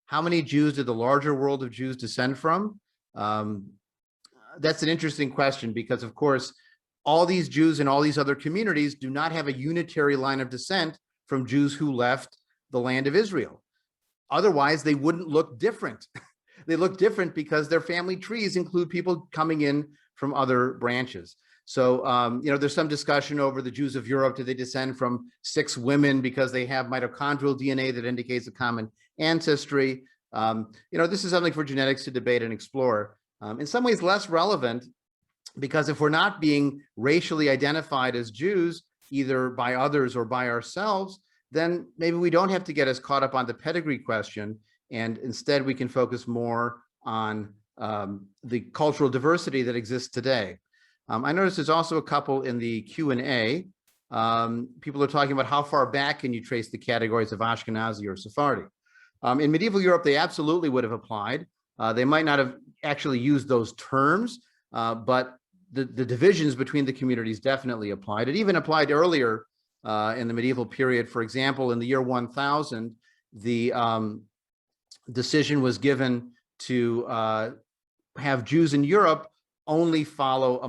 How many Jews did the larger world of Jews descend from? That's an interesting question because, of course, all these Jews in all these other communities do not have a unitary line of descent from Jews who left the land of Israel. Otherwise, they wouldn't look different. They look different because their family trees include people coming in from other branches. So, there's some discussion over the Jews of Europe. Do they descend from 6 women because they have mitochondrial DNA that indicates a common ancestry? This is something for genetics to debate and explore. In some ways, less relevant, because if we're not being racially identified as Jews, either by others or by ourselves, then maybe we don't have to get as caught up on the pedigree question, and instead we can focus more on the cultural diversity that exists today. I noticed there's also a couple in the Q&A. People are talking about how far back can you trace the categories of Ashkenazi or Sephardi. In medieval Europe, they absolutely would have applied. They might not have actually used those terms, but the divisions between the communities definitely applied. It even applied earlier in the medieval period. For example, in the year 1000, the decision was given to have Jews in Europe only follow a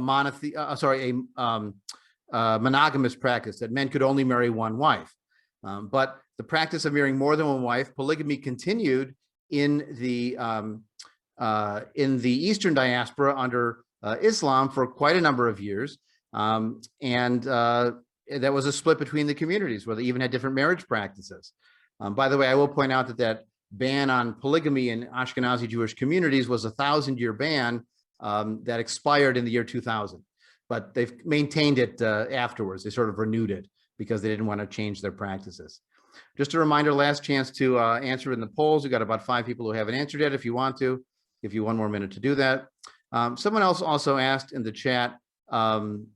monogamous practice, that men could only marry one wife. But the practice of marrying more than one wife, polygamy, continued in the Eastern diaspora under Islam for quite a number of years. That was a split between the communities where they even had different marriage practices. By the way, I will point out that ban on polygamy in Ashkenazi Jewish communities was a 1,000-year ban that expired in the year 2000. But they've maintained it afterwards. They sort of renewed it because they didn't want to change their practices. Just a reminder, last chance to answer in the polls. We've got about 5 people who haven't answered yet. If you want to, give you 1 more minute to do that. Someone else also asked in the chat, someone's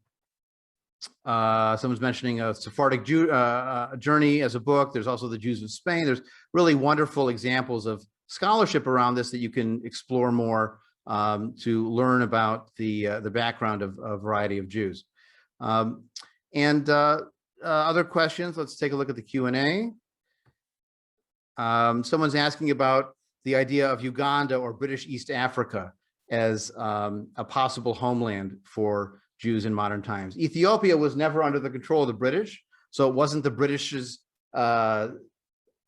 mentioning a Sephardic journey as a book. There's also the Jews of Spain. There's really wonderful examples of scholarship around this that you can explore more to learn about the background of a variety of Jews. Other questions, let's take a look at the Q&A. Someone's asking about the idea of Uganda or British East Africa as a possible homeland for Jews in modern times. Ethiopia was never under the control of the British, so it wasn't the British's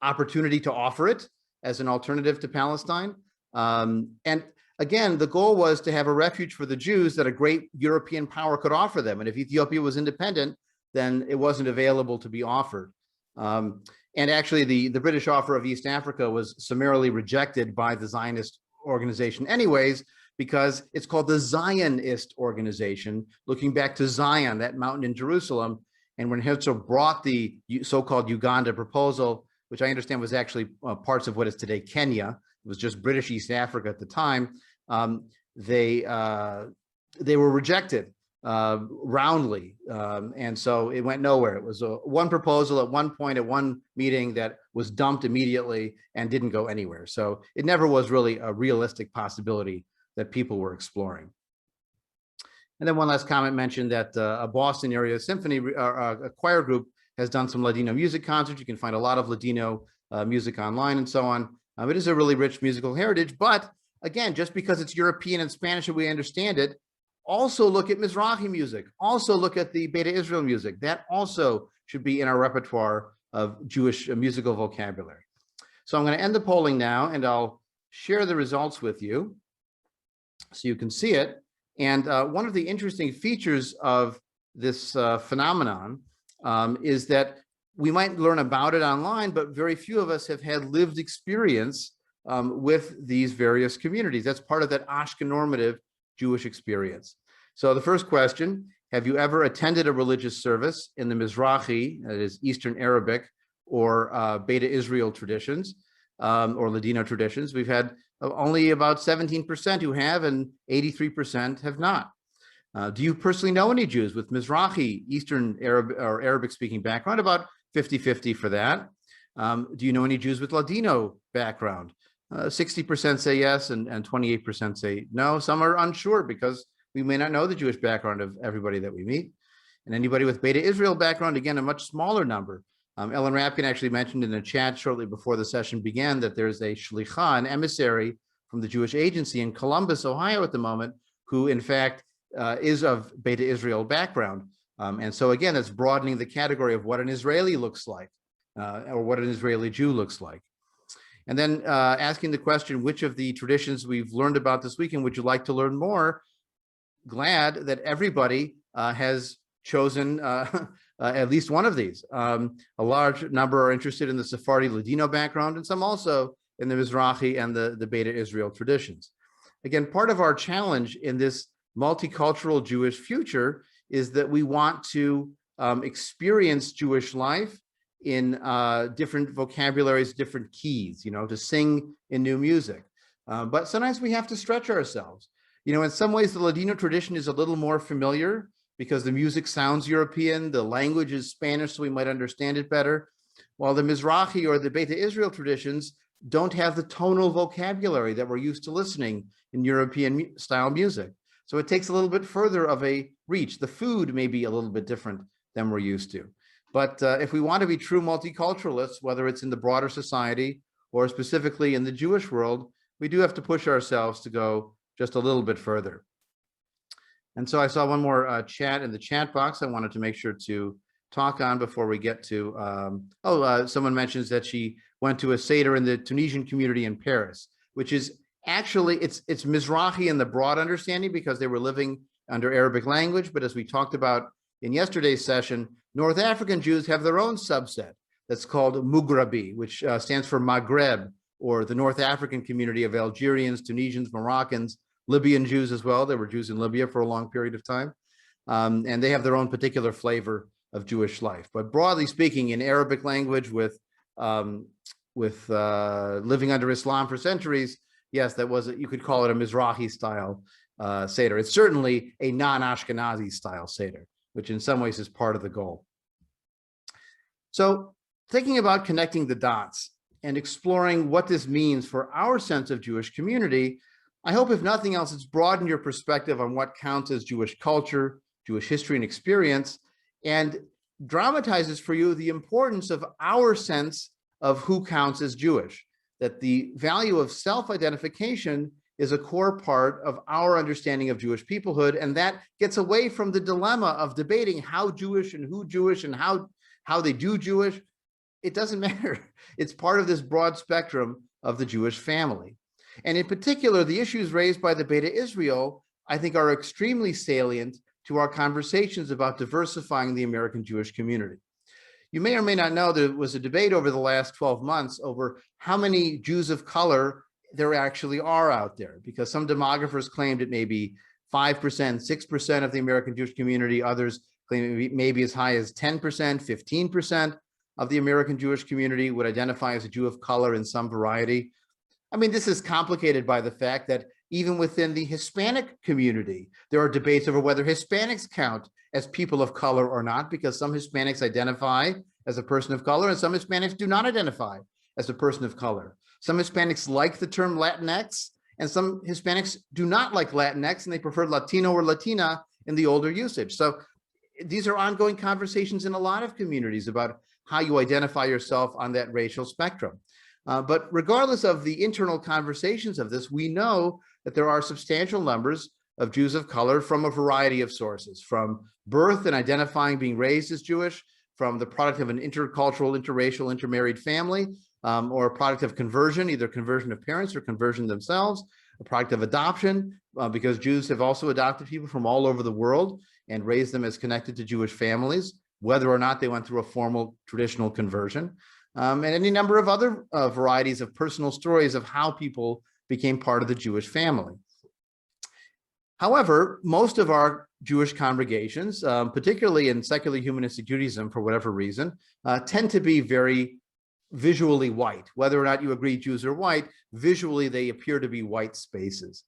opportunity to offer it as an alternative to Palestine. And again, the goal was to have a refuge for the Jews that a great European power could offer them. And if Ethiopia was independent, then it wasn't available to be offered. And actually, the British offer of East Africa was summarily rejected by the Zionist organization anyways, because it's called the Zionist organization, looking back to Zion, that mountain in Jerusalem. And when Herzl brought the so-called Uganda proposal, which I understand was actually parts of what is today Kenya, it was just British East Africa at the time, they were rejected roundly. And so it went nowhere. It was one proposal at one point at one meeting that was dumped immediately and didn't go anywhere. So it never was really a realistic possibility that people were exploring. And then one last comment mentioned that a Boston area symphony a choir group has done some Ladino music concerts. You can find a lot of Ladino music online and so on. It is a really rich musical heritage, but again, just because it's European and Spanish and we understand it, also look at Mizrahi music, also look at the Beta Israel music. That also should be in our repertoire of Jewish musical vocabulary. So I'm going to end the polling now, and I'll share the results with you so you can see it. And one of the interesting features of this phenomenon is that we might learn about it online, but very few of us have had lived experience with these various communities. That's part of that Ashkenormative Jewish experience. So the first question, have you ever attended a religious service in the Mizrahi, that is Eastern Arabic, or Beta Israel traditions, or Ladino traditions? We've had only about 17% who have, and 83% have not. Do you personally know any Jews with Mizrahi, Eastern Arab or Arabic-speaking background? About 50-50 for that. Do you know any Jews with Ladino background? 60% say yes, and 28% say no. Some are unsure because we may not know the Jewish background of everybody that we meet. And anybody with Beta Israel background, again, a much smaller number, Ellen Rapkin actually mentioned in the chat shortly before the session began that there's a shlicha, an emissary from the Jewish Agency in Columbus, Ohio at the moment, who in fact is of Beta Israel background. And so again, that's broadening the category of what an Israeli looks like, or what an Israeli Jew looks like. And then asking the question, which of the traditions we've learned about this weekend would you like to learn more? Glad that everybody has chosen at least one of these. A large number are interested in the Sephardi Ladino background, and some also in the Mizrahi and the Beta Israel traditions. Again, part of our challenge in this multicultural Jewish future is that we want to experience Jewish life in different vocabularies, different keys, to sing in new music. But sometimes we have to stretch ourselves. In some ways, the Ladino tradition is a little more familiar because the music sounds European, the language is Spanish, so we might understand it better, while the Mizrahi or the Beta Israel traditions don't have the tonal vocabulary that we're used to listening in European style music. So it takes a little bit further of a reach. The food may be a little bit different than we're used to. But if we want to be true multiculturalists, whether it's in the broader society or specifically in the Jewish world, we do have to push ourselves to go just a little bit further. And so I saw one more chat in the chat box I wanted to make sure to talk on before we get to, someone mentions that she went to a Seder in the Tunisian community in Paris, which is actually, it's Mizrahi in the broad understanding because they were living under Arabic language. But as we talked about in yesterday's session, North African Jews have their own subset that's called Mughrabi, which stands for Maghreb, or the North African community of Algerians, Tunisians, Moroccans, Libyan Jews as well. There were Jews in Libya for a long period of time. And they have their own particular flavor of Jewish life. But broadly speaking, in Arabic language with living under Islam for centuries, yes, you could call it a Mizrahi style Seder. It's certainly a non-Ashkenazi style Seder, which in some ways is part of the goal. So thinking about connecting the dots and exploring what this means for our sense of Jewish community, I hope if nothing else, it's broadened your perspective on what counts as Jewish culture, Jewish history and experience, and dramatizes for you the importance of our sense of who counts as Jewish, that the value of self-identification is a core part of our understanding of Jewish peoplehood, and that gets away from the dilemma of debating how Jewish and who Jewish and how they do Jewish. It doesn't matter. It's part of this broad spectrum of the Jewish family. And in particular, the issues raised by the Beta Israel, I think, are extremely salient to our conversations about diversifying the American Jewish community. You may or may not know there was a debate over the last 12 months over how many Jews of color there actually are out there, because some demographers claimed it may be 5%, 6% of the American Jewish community. Others claim it may be as high as 10%, 15% of the American Jewish community would identify as a Jew of color in some variety. I mean, this is complicated by the fact that even within the Hispanic community, there are debates over whether Hispanics count as people of color or not, because some Hispanics identify as a person of color and some Hispanics do not identify as a person of color. Some Hispanics like the term Latinx and some Hispanics do not like Latinx and they prefer Latino or Latina in the older usage. So these are ongoing conversations in a lot of communities about how you identify yourself on that racial spectrum. But regardless of the internal conversations of this, we know that there are substantial numbers of Jews of color from a variety of sources, from birth and identifying being raised as Jewish, from the product of an intercultural, interracial, intermarried family, or a product of conversion, either conversion of parents or conversion themselves, a product of adoption, because Jews have also adopted people from all over the world and raised them as connected to Jewish families, whether or not they went through a formal traditional conversion, and any number of other varieties of personal stories of how people became part of the Jewish family. However, most of our Jewish congregations, particularly in secular humanistic Judaism, for whatever reason, tend to be very visually white. Whether or not you agree Jews are white, visually they appear to be white spaces.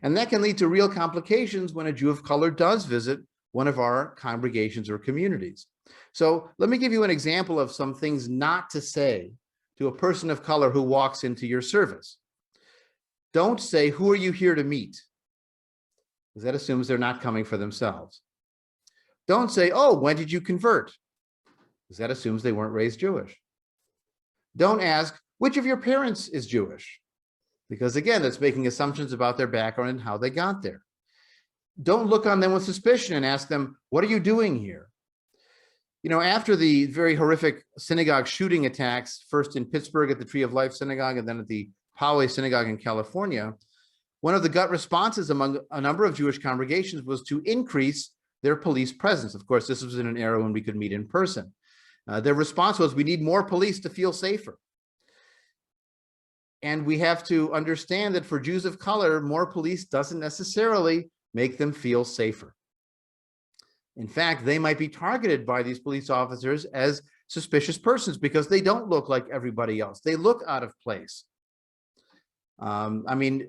And that can lead to real complications when a Jew of color does visit one of our congregations or communities. So let me give you an example of some things not to say to a person of color who walks into your service. Don't say, "Who are you here to meet?" because that assumes they're not coming for themselves. Don't say, "Oh, when did you convert?" because that assumes they weren't raised Jewish. Don't ask, which of your parents is Jewish? Because again, that's making assumptions about their background and how they got there. Don't look on them with suspicion and ask them, what are you doing here? You know, after the very horrific synagogue shooting attacks, first in Pittsburgh at the Tree of Life Synagogue and then at the Poway Synagogue in California, one of the gut responses among a number of Jewish congregations was to increase their police presence. Of course, this was in an era when we could meet in person. Their response was, we need more police to feel safer. And we have to understand that for Jews of color, more police doesn't necessarily make them feel safer. In fact, they might be targeted by these police officers as suspicious persons because they don't look like everybody else. They look out of place. I mean,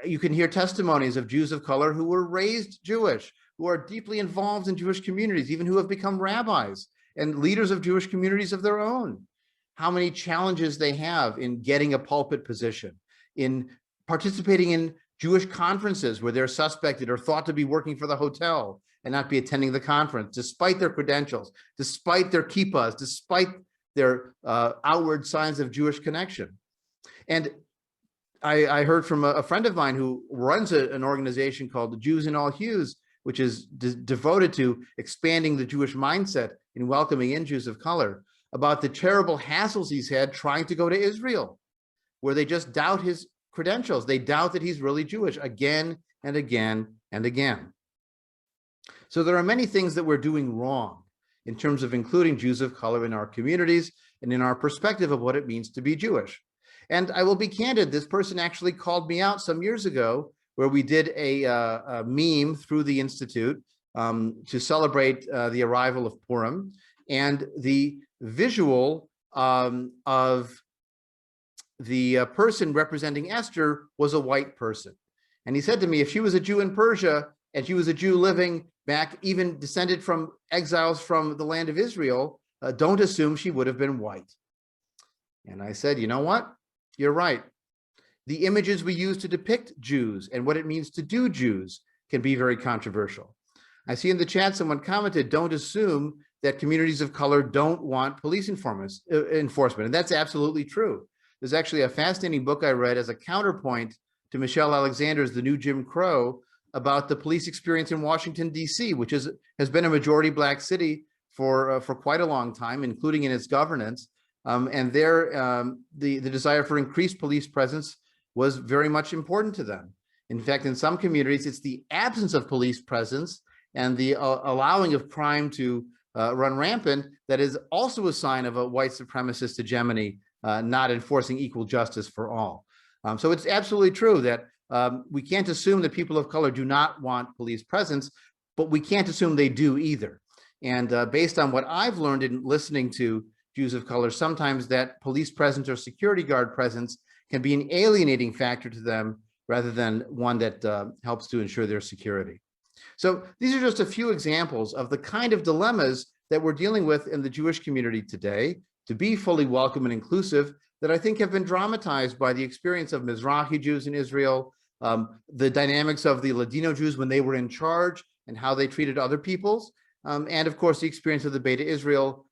you can hear testimonies of Jews of color who were raised Jewish, who are deeply involved in Jewish communities, even who have become rabbis and leaders of Jewish communities of their own. How many challenges they have in getting a pulpit position, in participating in Jewish conferences where they're suspected or thought to be working for the hotel and not be attending the conference, despite their credentials, despite their kippahs, despite their outward signs of Jewish connection. And I heard from a friend of mine who runs an organization called the Jews in All Hues, which is devoted to expanding the Jewish mindset and welcoming in Jews of color, about the terrible hassles he's had trying to go to Israel, where they just doubt his credentials. They doubt that he's really Jewish again and again and again. So there are many things that we're doing wrong in terms of including Jews of color in our communities and in our perspective of what it means to be Jewish. And I will be candid, this person actually called me out some years ago where we did a meme through the Institute to celebrate the arrival of Purim, and the visual of the person representing Esther was a white person. And he said to me, if she was a Jew in Persia and she was a Jew living back, even descended from exiles from the land of Israel, don't assume she would have been white. And I said, you know what? You're right. The images we use to depict Jews and what it means to do Jews can be very controversial. I see in the chat someone commented, don't assume that communities of color don't want police enforcement. And that's absolutely true. There's actually a fascinating book I read as a counterpoint to Michelle Alexander's The New Jim Crow about the police experience in Washington, D.C., which has been a majority Black city for quite a long time, including in its governance. And there, the desire for increased police presence was very much important to them. In fact, in some communities, it's the absence of police presence and the allowing of crime to run rampant that is also a sign of a white supremacist hegemony, not enforcing equal justice for all. So it's absolutely true that we can't assume that people of color do not want police presence, but we can't assume they do either. And based on what I've learned in listening to Jews of color, sometimes that police presence or security guard presence can be an alienating factor to them rather than one that helps to ensure their security. So these are just a few examples of the kind of dilemmas that we're dealing with in the Jewish community today to be fully welcome and inclusive that I think have been dramatized by the experience of Mizrahi Jews in Israel, the dynamics of the Ladino Jews when they were in charge and how they treated other peoples, and of course the experience of the Beta Israel,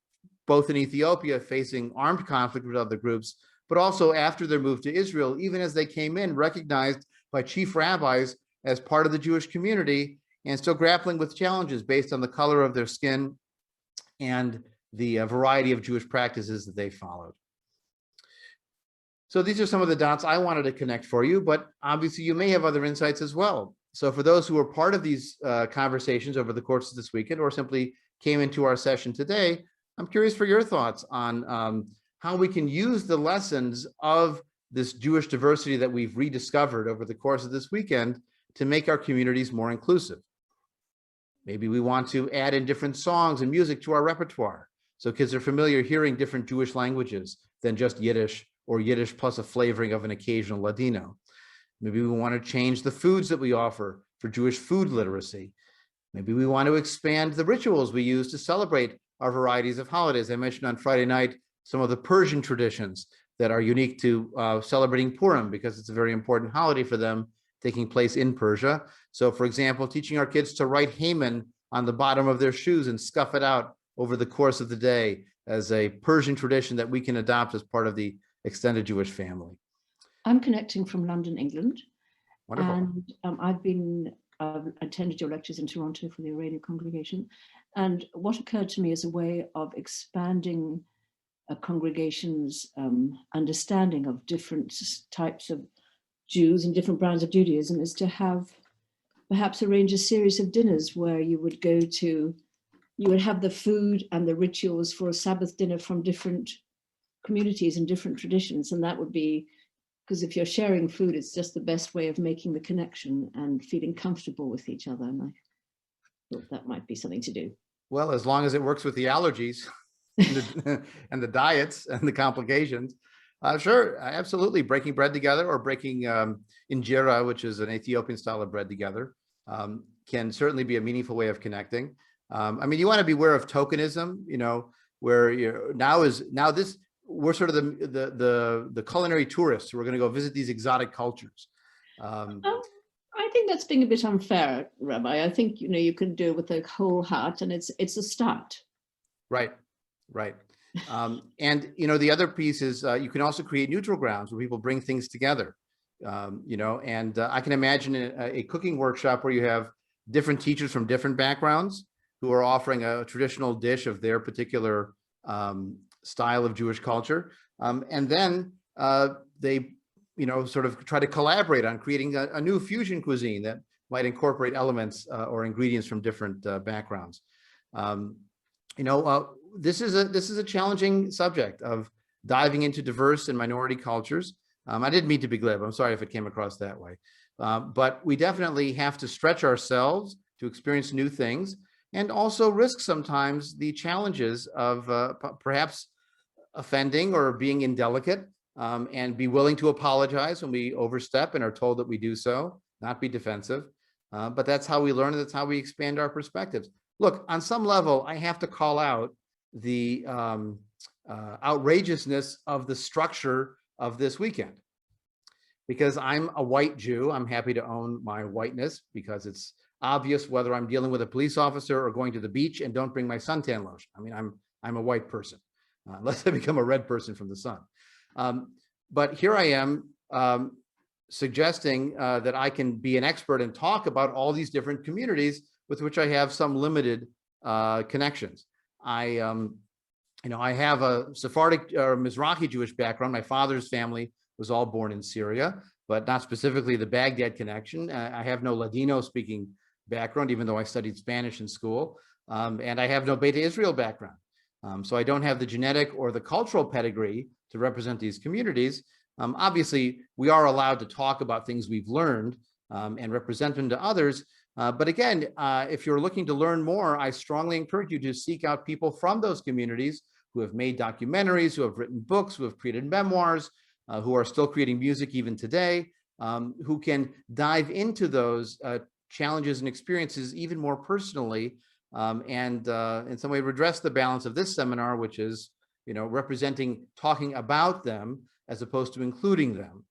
both in Ethiopia facing armed conflict with other groups, but also after their move to Israel, even as they came in, recognized by chief rabbis as part of the Jewish community and still grappling with challenges based on the color of their skin and the variety of Jewish practices that they followed. So these are some of the dots I wanted to connect for you, but obviously you may have other insights as well. So for those who are part of these conversations over the course of this weekend or simply came into our session today, I'm curious for your thoughts on how we can use the lessons of this Jewish diversity that we've rediscovered over the course of this weekend to make our communities more inclusive. Maybe we want to add in different songs and music to our repertoire so kids are familiar hearing different Jewish languages than just Yiddish or Yiddish plus a flavoring of an occasional Ladino. Maybe we want to change the foods that we offer for Jewish food literacy. Maybe we want to expand the rituals we use to celebrate our varieties of holidays. I mentioned on Friday night some of the Persian traditions that are unique to celebrating Purim because it's a very important holiday for them taking place in Persia. So for example, teaching our kids to write Haman on the bottom of their shoes and scuff it out over the course of the day as a Persian tradition that we can adopt as part of the extended Jewish family. I'm connecting from London, England. Wonderful. And I've attended your lectures in Toronto for the Iranian congregation. And what occurred to me as a way of expanding a congregation's understanding of different types of Jews and different brands of Judaism is to have perhaps arrange a series of dinners where you would have the food and the rituals for a Sabbath dinner from different communities and different traditions. And that would be, because if you're sharing food, it's just the best way of making the connection and feeling comfortable with each other. And I thought that might be something to do. Well, as long as it works with the allergies and the diets and the complications, sure, absolutely. Breaking bread together or breaking injera, which is an Ethiopian style of bread together, can certainly be a meaningful way of connecting. I mean, you want to be aware of tokenism, where we're sort of the culinary tourists who are going to go visit these exotic cultures. I think that's being a bit unfair, Rabbi. I think you can do it with a whole heart, and it's a start. Right. And the other piece is you can also create neutral grounds where people bring things together. And I can imagine a cooking workshop where you have different teachers from different backgrounds who are offering a traditional dish of their particular style of Jewish culture. And then they, sort of try to collaborate on creating a new fusion cuisine that might incorporate elements or ingredients from different backgrounds. This is a challenging subject of diving into diverse and minority cultures. I didn't mean to be glib. I'm sorry if it came across that way. But we definitely have to stretch ourselves to experience new things and also risk sometimes the challenges of perhaps offending or being indelicate, and be willing to apologize when we overstep and are told that we do so, not be defensive. But that's how we learn, and that's how we expand our perspectives. Look, on some level, I have to call out the outrageousness of the structure of this weekend. Because I'm a white Jew, I'm happy to own my whiteness because it's obvious whether I'm dealing with a police officer or going to the beach, and don't bring my suntan lotion. I mean, I'm a white person, unless I become a red person from the sun. But here I am suggesting that I can be an expert and talk about all these different communities with which I have some limited connections. I have a Sephardic or Mizrahi Jewish background. My father's family was all born in Syria, but not specifically the Baghdad connection. I have no Ladino speaking background, even though I studied Spanish in school. And I have no Beta Israel background. So I don't have the genetic or the cultural pedigree to represent these communities. Obviously, we are allowed to talk about things we've learned and represent them to others. But again, if you're looking to learn more, I strongly encourage you to seek out people from those communities who have made documentaries, who have written books, who have created memoirs, who are still creating music even today, who can dive into those challenges and experiences even more personally, and in some way redress the balance of this seminar, which is, representing, talking about them as opposed to including them.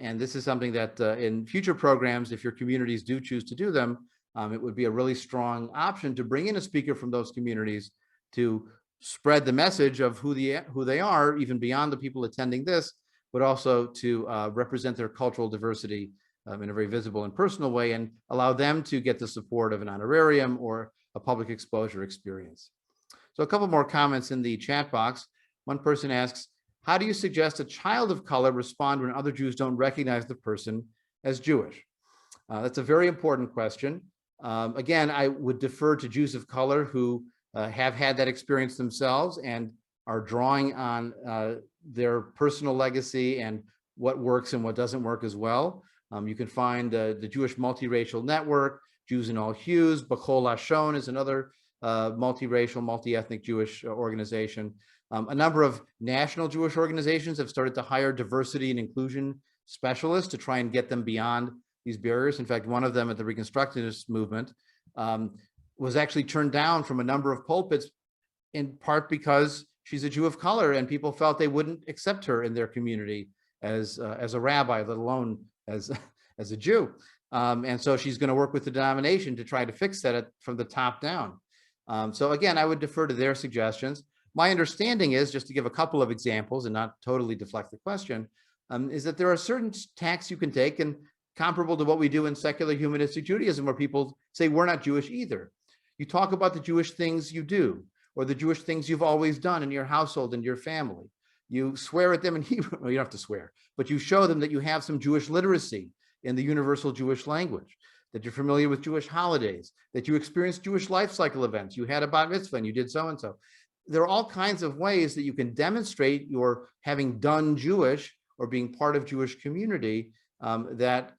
And this is something that in future programs, if your communities do choose to do them, it would be a really strong option to bring in a speaker from those communities to spread the message of who they are, even beyond the people attending this, but also to represent their cultural diversity in a very visible and personal way, and allow them to get the support of an honorarium or a public exposure experience. So a couple more comments in the chat box. One person asks, how do you suggest a child of color respond when other Jews don't recognize the person as Jewish? That's a very important question. Again, I would defer to Jews of color who have had that experience themselves and are drawing on their personal legacy and what works and what doesn't work as well. You can find the Jewish Multiracial Network, Jews in All Hues. B'chol Lashon is another multiracial, multi-ethnic Jewish organization. A number of national Jewish organizations have started to hire diversity and inclusion specialists to try and get them beyond these barriers. In fact, one of them at the Reconstructionist movement was actually turned down from a number of pulpits, in part because she's a Jew of color and people felt they wouldn't accept her in their community as a rabbi, let alone as a Jew. And so she's going to work with the denomination to try to fix that from the top down. So again, I would defer to their suggestions. my understanding is, just to give a couple of examples and not totally deflect the question, is that there are certain tacks you can take, and comparable to what we do in secular humanistic Judaism, where people say we're not Jewish either. You talk about the Jewish things you do, or the Jewish things you've always done in your household and your family. You swear at them in Hebrew. Well, you don't have to swear, but you show them that you have some Jewish literacy in the universal Jewish language, that you're familiar with Jewish holidays, that you experienced Jewish life cycle events. You had a bat mitzvah and you did so-and-so. There are all kinds of ways that you can demonstrate your having done Jewish or being part of Jewish community, that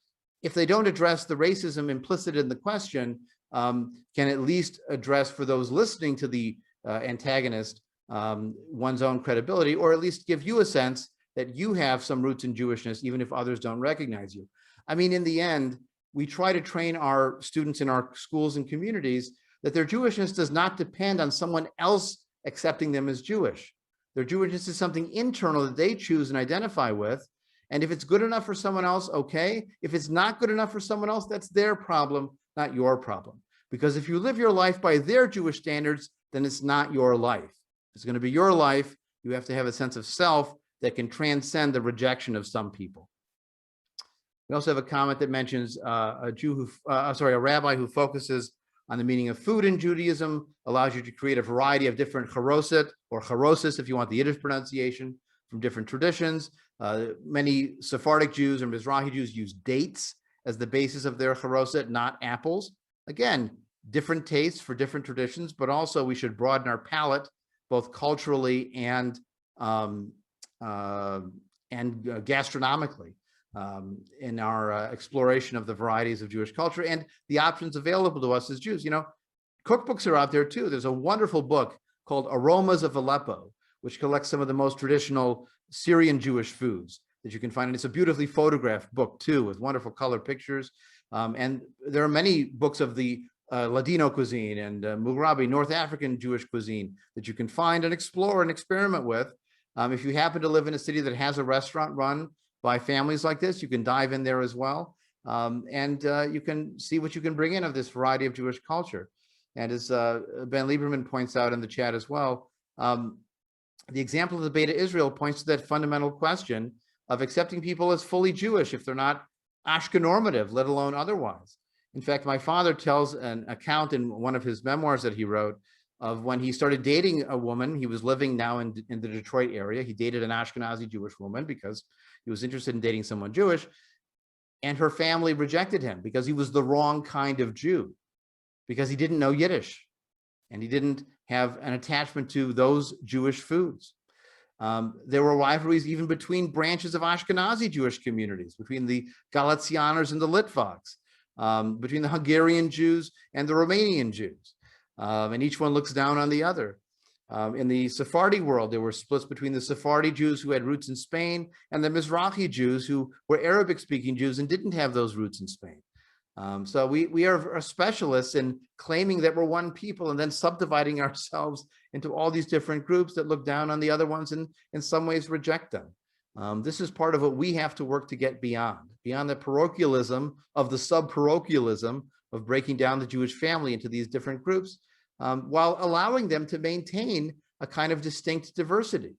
if they don't address the racism implicit in the question, can at least address for those listening to the antagonist one's own credibility, or at least give you a sense that you have some roots in Jewishness, even if others don't recognize you. I mean, in the end, we try to train our students in our schools and communities that their Jewishness does not depend on someone else accepting them as Jewish. Their Jewishness is something internal that they choose and identify with. And if it's good enough for someone else, okay. If it's not good enough for someone else, that's their problem, not your problem. Because if you live your life by their Jewish standards, then it's not your life. If it's going to be your life, you have to have a sense of self that can transcend the rejection of some people. We also have a comment that mentions a rabbi who focuses on the meaning of food in Judaism, allows you to create a variety of different charoset, or charosis if you want the Yiddish pronunciation, from different traditions. Many Sephardic Jews or Mizrahi Jews use dates as the basis of their charoset, not apples. Again, different tastes for different traditions, but also we should broaden our palate, both culturally and gastronomically, in our exploration of the varieties of Jewish culture and the options available to us as Jews. You know, cookbooks are out there too. There's a wonderful book called Aromas of Aleppo, which collects some of the most traditional Syrian Jewish foods that you can find. And it's a beautifully photographed book too, with wonderful color pictures. And there are many books of the Ladino cuisine and Mughrabi, North African Jewish cuisine that you can find and explore and experiment with. If you happen to live in a city that has a restaurant run by families like this, you can dive in there as well. And you can see what you can bring in of this variety of Jewish culture. And as Ben Lieberman points out in the chat as well, the example of the Beta Israel points to that fundamental question of accepting people as fully Jewish if they're not Ashkenormative, let alone otherwise. In fact, my father tells an account in one of his memoirs that he wrote of when he started dating a woman. He was living now in the Detroit area. He dated an Ashkenazi Jewish woman because he was interested in dating someone Jewish, and her family rejected him because he was the wrong kind of Jew, because he didn't know Yiddish and he didn't have an attachment to those Jewish foods. There were rivalries even between branches of Ashkenazi Jewish communities, between the Galicianers and the Litvaks, between the Hungarian Jews and the Romanian Jews. And each one looks down on the other. In the Sephardi world, there were splits between the Sephardi Jews who had roots in Spain and the Mizrahi Jews who were Arabic-speaking Jews and didn't have those roots in Spain. So we are specialists in claiming that we're one people and then subdividing ourselves into all these different groups that look down on the other ones and in some ways reject them. This is part of what we have to work to get beyond the parochialism of the sub-parochialism of breaking down the Jewish family into these different groups, while allowing them to maintain a kind of distinct diversity.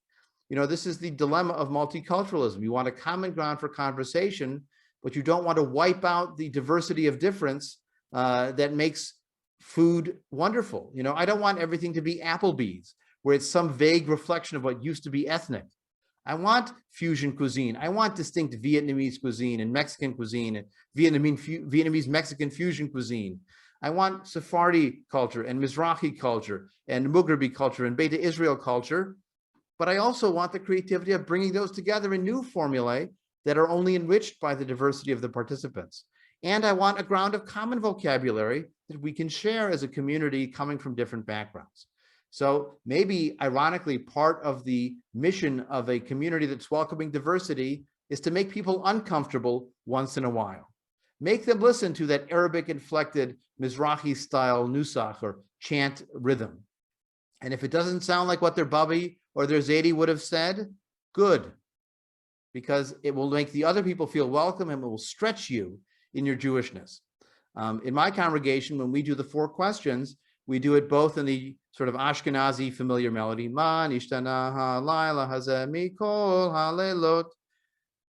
You know, this is the dilemma of multiculturalism. You want a common ground for conversation, but you don't want to wipe out the diversity of difference that makes food wonderful. You know, I don't want everything to be Applebee's, where it's some vague reflection of what used to be ethnic. I want fusion cuisine. I want distinct Vietnamese cuisine and Mexican cuisine and Vietnamese Mexican fusion cuisine. I want Sephardi culture and Mizrahi culture and Mughrabi culture and Beta Israel culture. But I also want the creativity of bringing those together in new formulae that are only enriched by the diversity of the participants. And I want a ground of common vocabulary that we can share as a community coming from different backgrounds. So maybe, ironically, part of the mission of a community that's welcoming diversity is to make people uncomfortable once in a while. Make them listen to that Arabic-inflected Mizrahi-style nusach or chant rhythm. And if it doesn't sound like what their Bubby or their Zaidi would have said, good, because it will make the other people feel welcome and it will stretch you in your Jewishness. In my congregation, when we do the 4 questions, We do it both in the sort of Ashkenazi familiar melody, Ma nishtana halayla hazeh mikol halelot.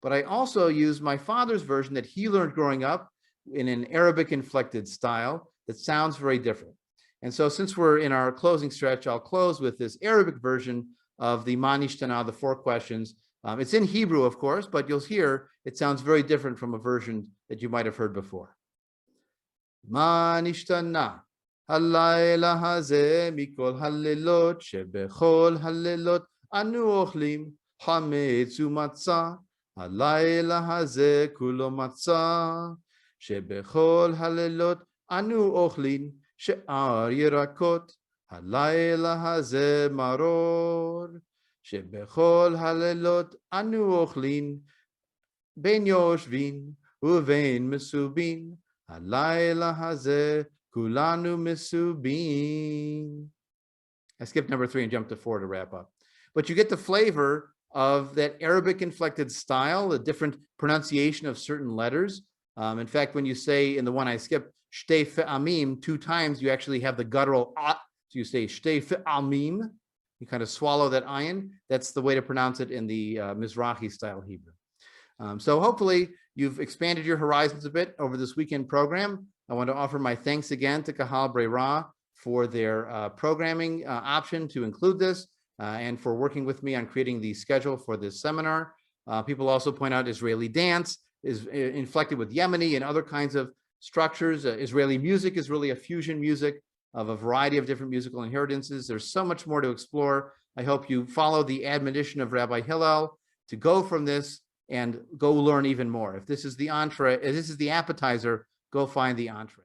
But I also use my father's version that he learned growing up in an Arabic inflected style that sounds very different. And so since we're in our closing stretch, I'll close with this Arabic version of the Ma nishtana, the 4 questions. It's in Hebrew, of course, but you'll hear it sounds very different from a version that you might have heard before. Ma nishtana halayla hazeh mikol halelot shebechol halelot anu ochlim hametz umatzah halayla hazeh kulo matzah shebechol halelot anu ochlin she'ar yirakot halayla hazeh maror shebechol halelot anu ochlin ben yoshvin uvein mesubin halayla hazeh kulanu misubin. I skipped number 3 and jumped to 4 to wrap up. But you get the flavor of that Arabic inflected style, the different pronunciation of certain letters. In fact, when you say in the one I skipped, shtei fe'amim, 2 times, you actually have the guttural ah. So you say shtei fe'amim. You kind of swallow that ayin. That's the way to pronounce it in the Mizrahi style Hebrew. So hopefully you've expanded your horizons a bit over this weekend program. I want to offer my thanks again to Kahal Braira for their programming option to include this and for working with me on creating the schedule for this seminar. People also point out Israeli dance is inflected with Yemeni and other kinds of structures. Israeli music is really a fusion music of a variety of different musical inheritances. There's so much more to explore. I hope you follow the admonition of Rabbi Hillel to go from this and go learn even more. If this is the entree, if this is the appetizer, go find the entree.